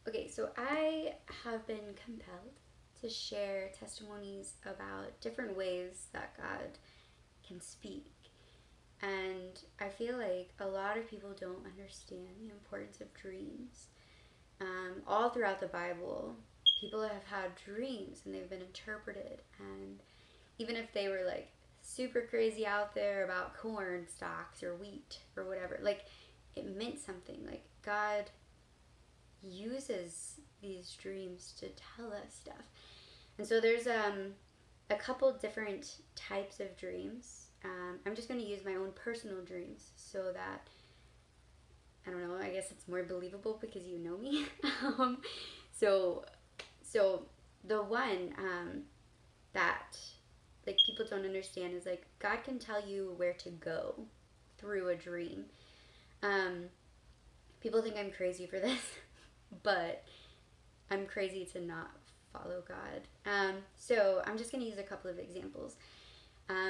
Okay, so I have been compelled to share testimonies about different ways that God can speak. And I feel like a lot of people don't understand the importance of dreams. All throughout the Bible, people have had dreams and they've been interpreted. And even if they were like super crazy out there about corn stalks or wheat or whatever, like it meant something. Like God uses these dreams to tell us stuff. And so there's a couple different types of dreams. I'm just going to use my own personal dreams so that, I don't know, I guess it's more believable because you know me. So, so the one that like people don't understand is like God can tell you where to go through a dream. People think I'm crazy for this, but I'm crazy to not follow God. So I'm just going to use a couple of examples.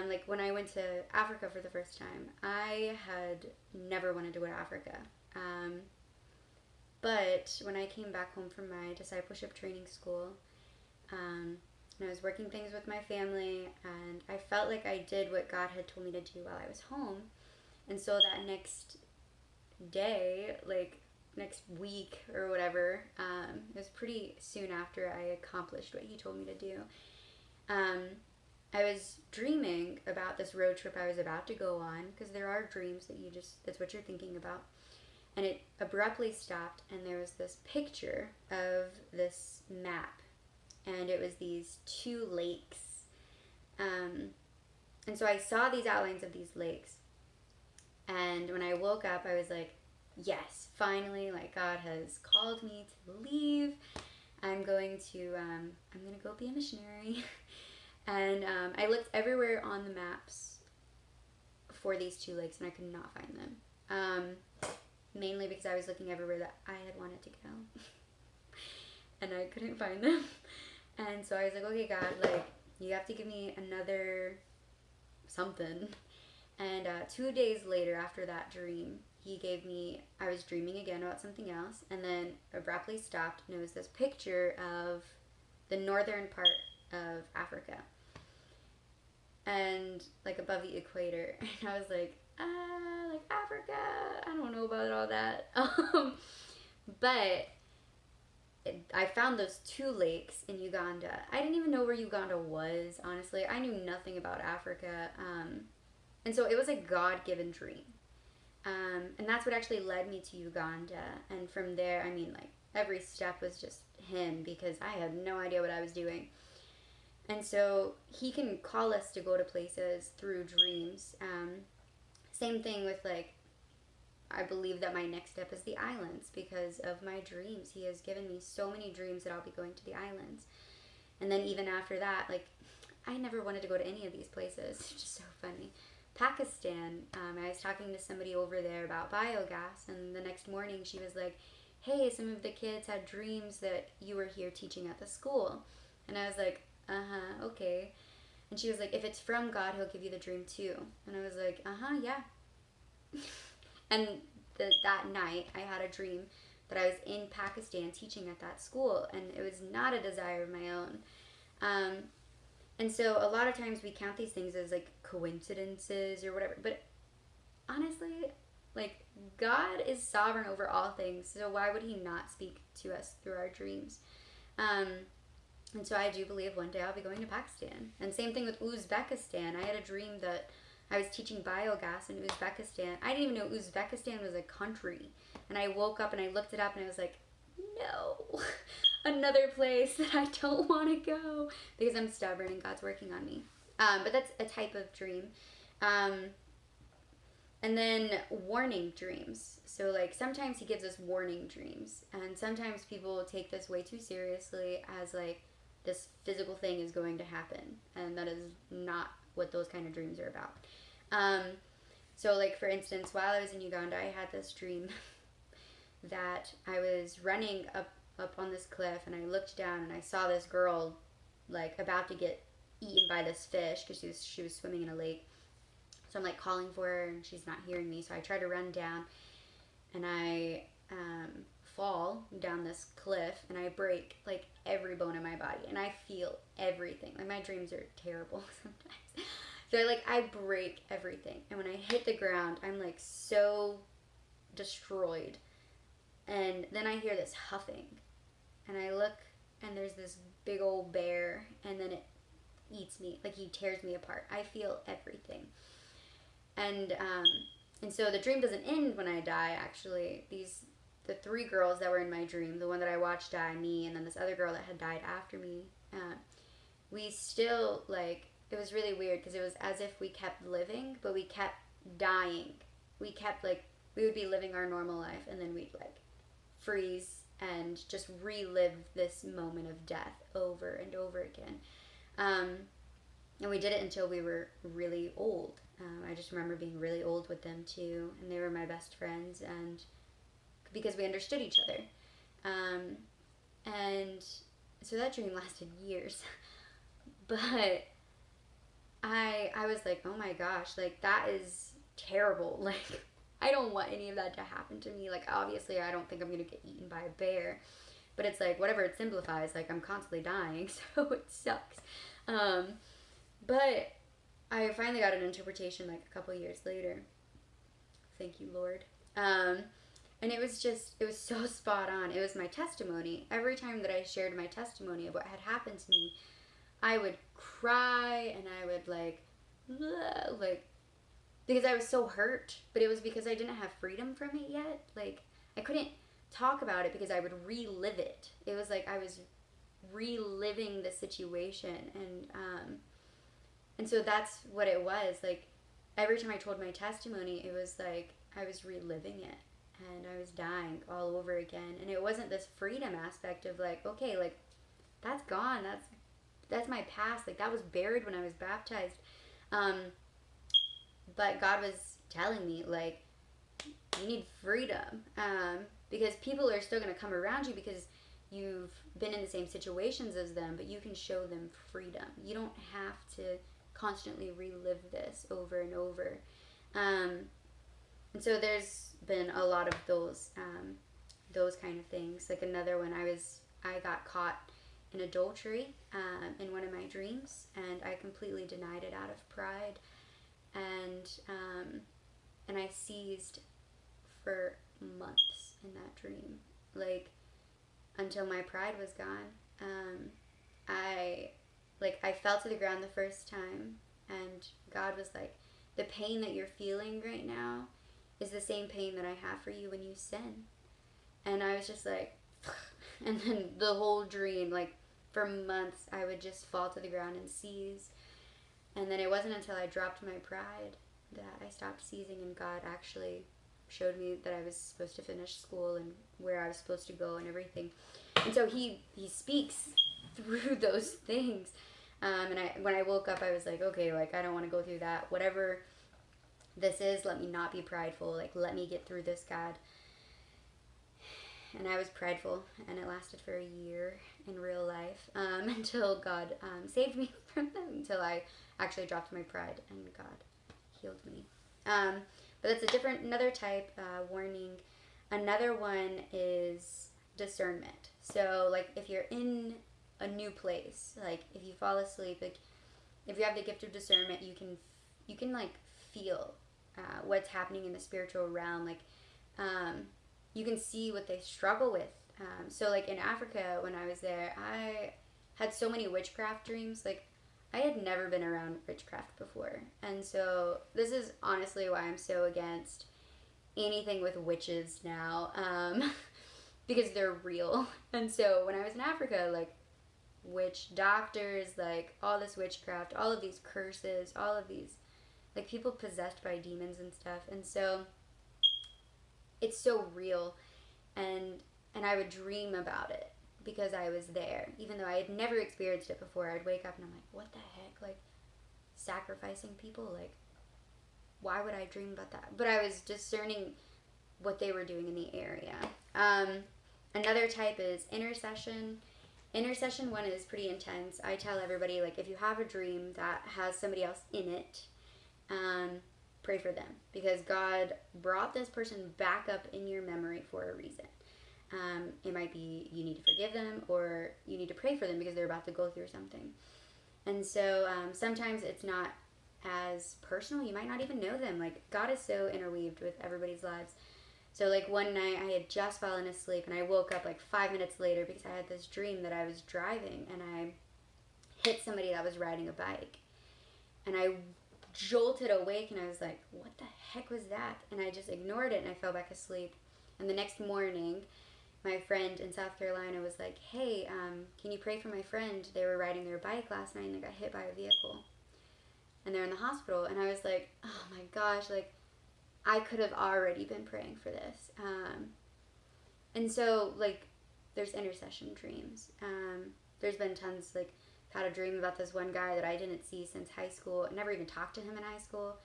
Like when I went to Africa for the first time, I had never wanted to go to Africa. But when I came back home from my discipleship training school, and I was working things with my family, and I felt like I did what God had told me to do while I was home. And so that next day, like next week or whatever, it was pretty soon after I accomplished what he told me to do. I was dreaming about this road trip I was about to go on, because there are dreams that that's what you're thinking about. And it abruptly stopped, and there was this picture of this map, and it was these two lakes. And so I saw these outlines of these lakes, and when I woke up, I was like, yes, finally, like God has called me to leave. I'm going to go be a missionary. And I looked everywhere on the maps for these two lakes, and I could not find them. Mainly because I was looking everywhere that I had wanted to go. And I couldn't find them. And so I was like, okay, God, like, you have to give me another something. And 2 days later, after that dream, I was dreaming again about something else, and then abruptly stopped, and it was this picture of the northern part of Africa. And like above the equator. And I was like Africa, I don't know about all that. But I found those two lakes in Uganda. I didn't even know where Uganda was, honestly. I knew nothing about Africa. And so it was a God-given dream. And that's what actually led me to Uganda. And from there, I mean, like, every step was just him, because I had no idea what I was doing. And so he can call us to go to places through dreams. Same thing with, like, I believe that my next step is the islands because of my dreams. He has given me so many dreams that I'll be going to the islands. And then even after that, like, I never wanted to go to any of these places. It's just so funny. Pakistan, I was talking to somebody over there about biogas, and the next morning she was like, hey, some of the kids had dreams that you were here teaching at the school. And I was like, okay. And she was like, if it's from God, he'll give you the dream too. And I was like, yeah. And that night, I had a dream that I was in Pakistan teaching at that school, and it was not a desire of my own. And so a lot of times we count these things as like coincidences or whatever, but honestly, like, God is sovereign over all things, so why would he not speak to us through our dreams? And so I do believe one day I'll be going to Pakistan. And same thing with Uzbekistan. I had a dream that I was teaching biogas in Uzbekistan. I didn't even know Uzbekistan was a country. And I woke up and I looked it up and I was like, no, another place that I don't want to go, because I'm stubborn and God's working on me. But that's a type of dream. And then warning dreams. So, like, sometimes he gives us warning dreams. And sometimes people take this way too seriously as, like, this physical thing is going to happen. And that is not what those kind of dreams are about. So, like, for instance, while I was in Uganda, I had this dream that I was running up on this cliff, and I looked down and I saw this girl, like, about to get eaten by this fish because she was swimming in a lake. So I'm, like, calling for her, and she's not hearing me. So I try to run down, and I fall down this cliff and I break like every bone in my body and I feel everything. Like my dreams are terrible sometimes. So I break everything. And when I hit the ground, I'm like so destroyed. And then I hear this huffing. And I look and there's this big old bear and then it eats me. Like he tears me apart. I feel everything. And so the dream doesn't end when I die, actually. The 3 girls that were in my dream, the one that I watched die, me, and then this other girl that had died after me, we still, it was really weird because it was as if we kept living, but we kept dying. We kept, we would be living our normal life, and then we'd, freeze and just relive this moment of death over and over again. And we did it until we were really old. I just remember being really old with them, too, and they were my best friends, and because we understood each other. And so that dream lasted years. But I was like, oh my gosh, that is terrible. I don't want any of that to happen to me. Obviously, I don't think I'm going to get eaten by a bear. But it's whatever it simplifies, I'm constantly dying, so it sucks. But I finally got an interpretation, a couple years later. Thank you, Lord. And it was so spot on. It was my testimony. Every time that I shared my testimony of what had happened to me, I would cry and I would because I was so hurt, but it was because I didn't have freedom from it yet. I couldn't talk about it because I would relive it. It was I was reliving the situation, and so that's what it was. Every time I told my testimony, it was I was reliving it. And I was dying all over again. And it wasn't this freedom aspect of okay, that's gone. That's my past. That was buried when I was baptized. But God was telling me, you need freedom. Because people are still going to come around you because you've been in the same situations as them, but you can show them freedom. You don't have to constantly relive this over and over. And so there's been a lot of those kind of things. Another one, I got caught in adultery in one of my dreams, and I completely denied it out of pride, and I seized for months in that dream, until my pride was gone. I fell to the ground the first time, and God was the pain that you're feeling right now is the same pain that I have for you when you sin. And I was just and then the whole dream, for months, I would just fall to the ground and seize. And then it wasn't until I dropped my pride that I stopped seizing, and God actually showed me that I was supposed to finish school and where I was supposed to go and everything. And so he speaks through those things. And when I woke up, I was okay, I don't want to go through that. Whatever this is, let me not be prideful. Let me get through this, God. And I was prideful, and it lasted for a year in real life, until God saved me from them, until I actually dropped my pride, and God healed me. But that's another type, warning. Another one is discernment. So, if you're in a new place, if you fall asleep, if you have the gift of discernment, you can feel what's happening in the spiritual realm. You can see what they struggle with. So in Africa, when I was there, I had so many witchcraft dreams. I had never been around witchcraft before. And so this is honestly why I'm so against anything with witches now, because they're real. And so when I was in Africa, witch doctors, all this witchcraft, all of these curses, all of these people possessed by demons and stuff. And so it's so real, and I would dream about it because I was there, even though I had never experienced it before. I'd wake up and I'm what the heck, sacrificing people, why would I dream about that? But I was discerning what they were doing in the area. Another type is intercession. Intercession one is pretty intense. I tell everybody, if you have a dream that has somebody else in it, pray for them, because God brought this person back up in your memory for a reason. It might be you need to forgive them, or you need to pray for them because they're about to go through something. And so sometimes it's not as personal. You might not even know them. Like, God is so interweaved with everybody's lives. So, like, one night I had just fallen asleep, and I woke up like 5 minutes later because I had this dream that I was driving and I hit somebody that was riding a bike. And I jolted awake, and I was like, what the heck was that? And I just ignored it, and I fell back asleep. And the next morning, my friend in South Carolina was like, hey, can you pray for my friend? They were riding their bike last night, and they got hit by a vehicle. And they're in the hospital. And I was like, oh my gosh, like, I could have already been praying for this. And so, like, there's intercession dreams. There's been tons, like, had a dream about this one guy that I didn't see since high school. I never even talked to him in high school.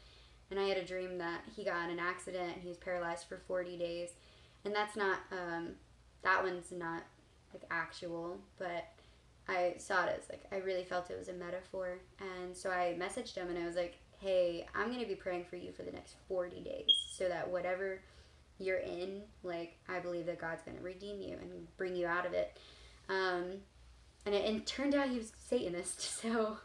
And I had a dream that he got in an accident and he was paralyzed for 40 days. And that's not, that one's not, like, actual, but I saw it as, like, I really felt it was a metaphor. And so I messaged him and I was like, hey, I'm going to be praying for you for the next 40 days so that whatever you're in, like, I believe that God's going to redeem you and bring you out of it. And it turned out he was a Satanist, so...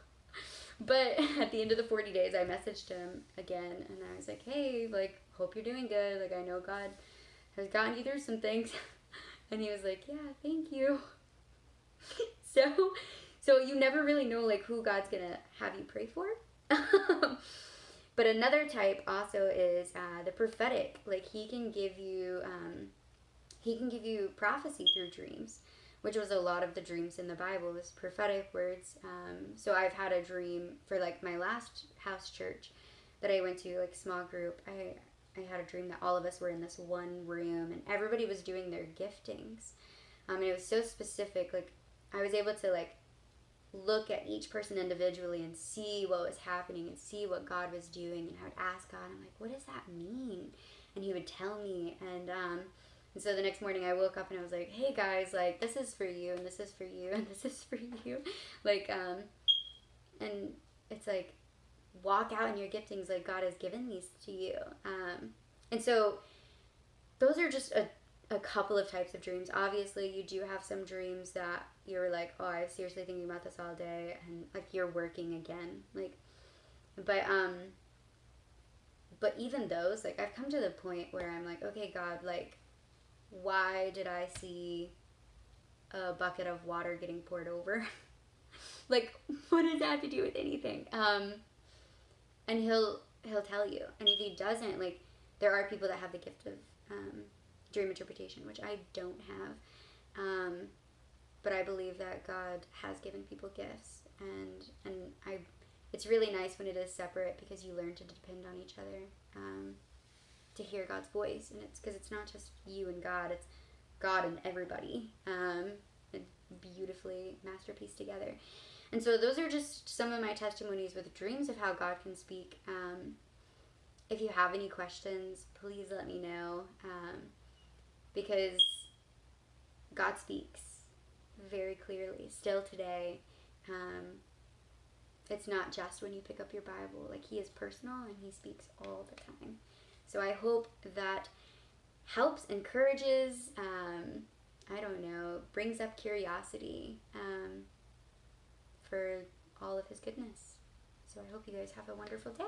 But at the end of the 40 days, I messaged him again, and I was like, hey, like, hope you're doing good. Like, I know God has gotten you through some things. And he was like, yeah, thank you. So you never really know, like, who God's going to have you pray for. But another type also is the prophetic. Like, he can give you prophecy through dreams, which was a lot of the dreams in the Bible was prophetic words. So I've had a dream for, like, my last house church that I went to, like, small group. I had a dream that all of us were in this one room and everybody was doing their giftings. And it was so specific. Like, I was able to, like, look at each person individually and see what was happening and see what God was doing. And I would ask God, I'm like, what does that mean? And he would tell me. And so the next morning I woke up and I was like, hey guys, like, this is for you, and this is for you, and this is for you. Like, and it's like, walk out in your giftings like God has given these to you. And so those are just a couple of types of dreams. Obviously, you do have some dreams that you're like, oh, I was seriously thinking about this all day, and, like, you're working again. Like, but even those, like, I've come to the point where I'm like, okay, God, like, why did I see a bucket of water getting poured over? Like, what does that have to do with anything? And he'll tell you. And if he doesn't, like, there are people that have the gift of dream interpretation, which I don't have. But I believe that God has given people gifts, and it's really nice when it is separate because you learn to depend on each other. To hear God's voice, and it's because it's not just you and God, it's God and everybody, beautifully masterpiece together. And so those are just some of my testimonies with dreams of how God can speak. If you have any questions, please let me know, because God speaks very clearly still today. It's not just when you pick up your Bible. Like, he is personal and he speaks all the time. So I hope that helps, encourages, I don't know, brings up curiosity for all of his goodness. So I hope you guys have a wonderful day.